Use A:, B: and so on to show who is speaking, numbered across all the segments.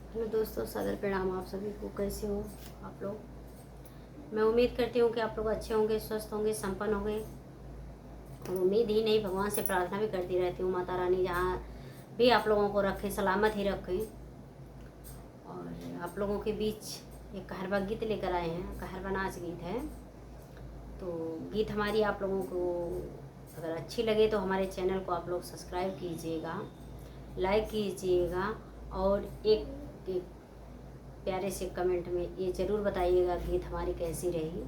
A: Hello दोस्तों, सादर प्रणाम आप सभी को। कैसे हो आप लोग? मैं उम्मीद करती हूँ कि आप लोग अच्छे होंगे, स्वस्थ होंगे, संपन्न होंगे। और उम्मीद ही नहीं, भगवान से प्रार्थना भी करती रहती हूँ, माता रानी जहाँ भी आप लोगों को रखे, सलामत ही रखें। और आप लोगों के बीच एक कहरबा गीत लेकर आए हैं। कहरबा नाच गीत है। तो गीत हमारी आप लोगों को अगर अच्छी लगे तो हमारे चैनल को आप लोग सब्सक्राइब कीजिएगा, लाइक कीजिएगा और एक प्यारे से कमेंट में ये ज़रूर बताइएगा गीत हमारी कैसी रही।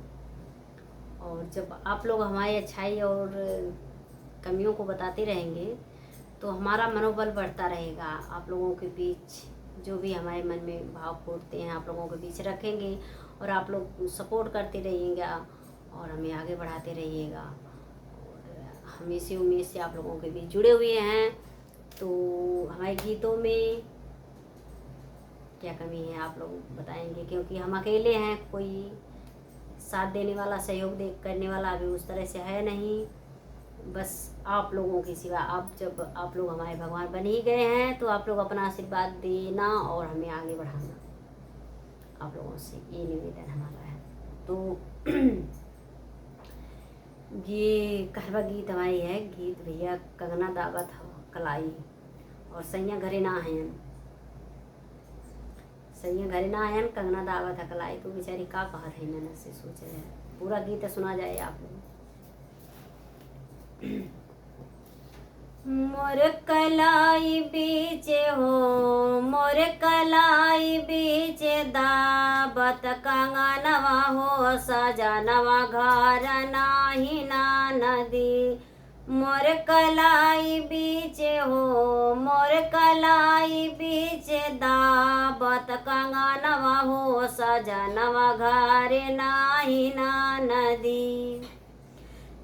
A: और जब आप लोग हमारी अच्छाई और कमियों को बताते रहेंगे तो हमारा मनोबल बढ़ता रहेगा। आप लोगों के बीच जो भी हमारे मन में भाव फूटते हैं आप लोगों के बीच रखेंगे और आप लोग सपोर्ट करते रहिएगा और हमें आगे बढ़ाते रहिएगा। और हम इसी उम्मीद से आप लोगों के बीच जुड़े हुए हैं। तो हमारे गीतों में क्या कमी है आप लोग बताएंगे, क्योंकि हम अकेले हैं, कोई साथ देने वाला, सहयोग दे करने वाला अभी उस तरह से है नहीं। बस आप लोगों के सिवा, जब आप लोग हमारे भगवान बन ही गए हैं तो आप लोग अपना आशीर्वाद देना और हमें आगे बढ़ाना। आप लोगों से ये निवेदन हमारा है। तो ये कहरबा गीत हमारी है। गीत भैया कंगना दावत हो कलाई और सैया घरे ना है, सही घरे ना आयन कंगना दावत हकलाई। तो बेचारी का कहत है, मैंने से सोच रहे हैं पूरा गीत सुना जाए आप लोग। मोर कलाई बीचे हो, मोर कलाई बीचे दावत कंगनवा हो, सजनवा घर नाही ना नदी। मोर कलाई बीचे हो, मोर कलाई बीचे दावत कंगनवा हो, सजनवा घर नाही ना नदी।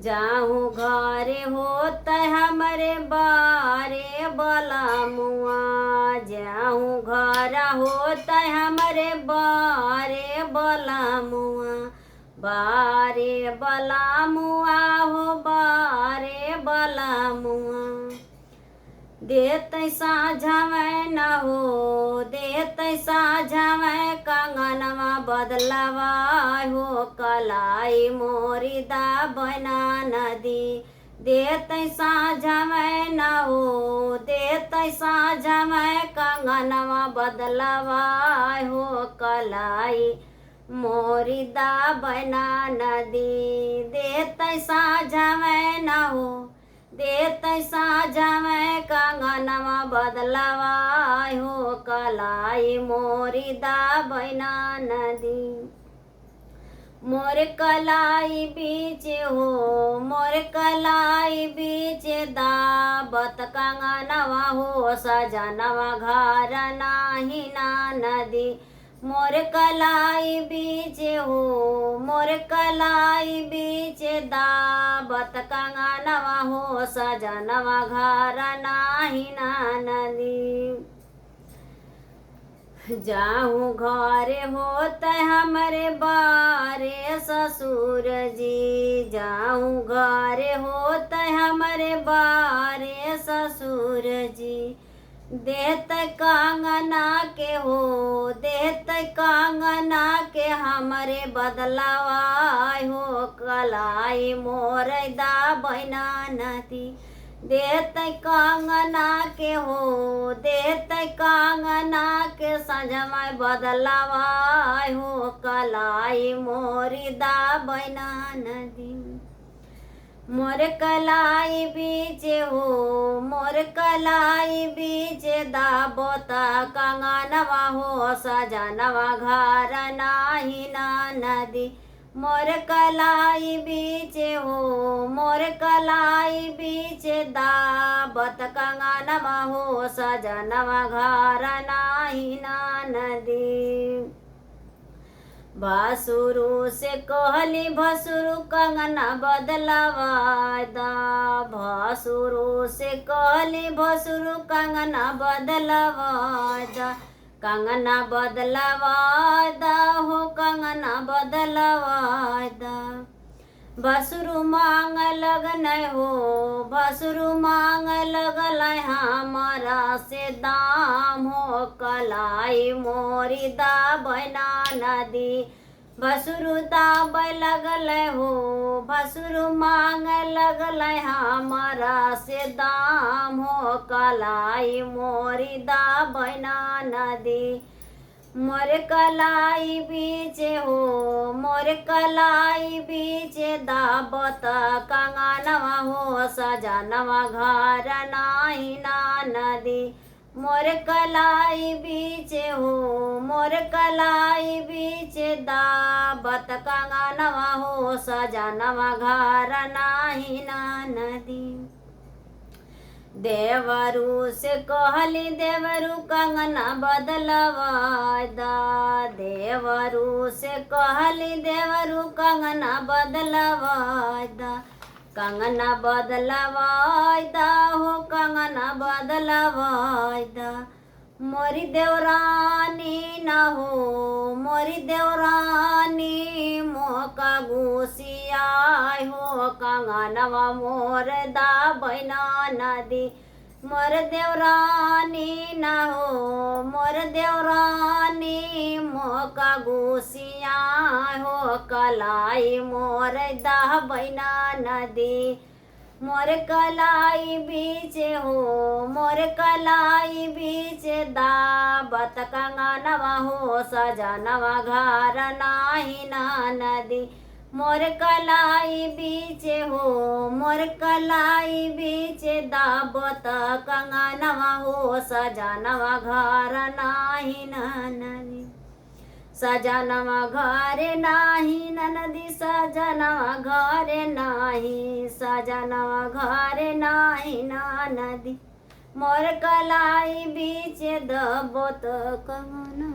A: जाहू घरे होत हमरे बारे बला मुआ, जाहू घर होत हमरे बारे बला मुआ, बारे बला मुआ हो, बारे बला मुआ। देत साझावे न हो, देत साझावे कंगनवा बदलवा हो, कलाई मोरी दा बना नदी। देत साझावे न हो, देत साझावे कंगनवा बदलवा हो, कलाई मोरी दा बना नदी। देत साझावे न हो, देत साझावे कंगनवा बदलवा हो, कलाई मोरी दा बना नदी। मोर कलाई बीच हो, मोर कलाई बीच दावत कंगनवा हो, सजनवा घर नाही ना नदी। मोर कलाई बीच हो, मोर कलाई बीच दावत कंगनवा हो, सजनवा घर नाही ना नदी। जाहू घरे होत हमरे बारे ससुर जी, जाहू घरे होत हमरे बारे ससुर जी। देत कंगना के हो, देत कंगना के हमरे बदलवा हो, कलाई मोर दा बना नदी। देत कंगना के हो, देत कंगना के सजमा बदलवा हो, कलाई मोरी दा बना नदी। मोर कलाई बीच हो, मोर कलाई बीच दावता कंगनवा हो, सजनवा घर नाही ना नदी। मोर कलाई बीच हो, मोर कलाई बीच दावत कंगनवा हो, सजनवा घर नाही ना नदी। भासुरु से कहली भसुरु कंगना बदलवा दा, भासुरु से कहली भसुरु कंगना बदलवा दा, कंगना बदलवा दा हो, कंगना बदलवा दा। भसुरु मांग लगन हो, भसुरु मांग लगल हमारा से दान। दाम हो कलाई मोरी दाबना नदी भसुरु दाब लगल हो भसुरु मांग लगल हमारा से दाम हो कलाई मोरी दाबना नदी मोर कलाई बीच हो मोर कलाई बीच दाबत कंगनवा हो सजनवा घर नाही ना नदी मोर कलाई बीच हो मोर कलाई बीच दाबत कंगनवा हो सजनवा घर नाही ना नदी देवरू से कहली देवरू कंगना बदलवादा देवरू से कहली देवरू कंगना बदलवादा कंगना बदलवादा हो कंगना बदलवादा मोरी देवरानी न हो मोरी देवरानी मोका घुसिया हो कंगनवा मोर दाबना नदी मोर देवरानी न हो मोर देवरानी मोका घुसिया हो कलाई मोर दाबना नदी मोर कलाई बीच हो मोर कलाई बीच दाबत कंगनवा हो सजनवा घर नाही ना नदी मोर कलाई बीच हो मोर कलाई बीच दाबत कंगनवा हो सजनवा घर नाही ना नदी सजनवा घरे नाही ननदी सजनवा घरे नाही सजनवा घरे नाही ना नदी मोर कलाई बीच दबोत कंगनवा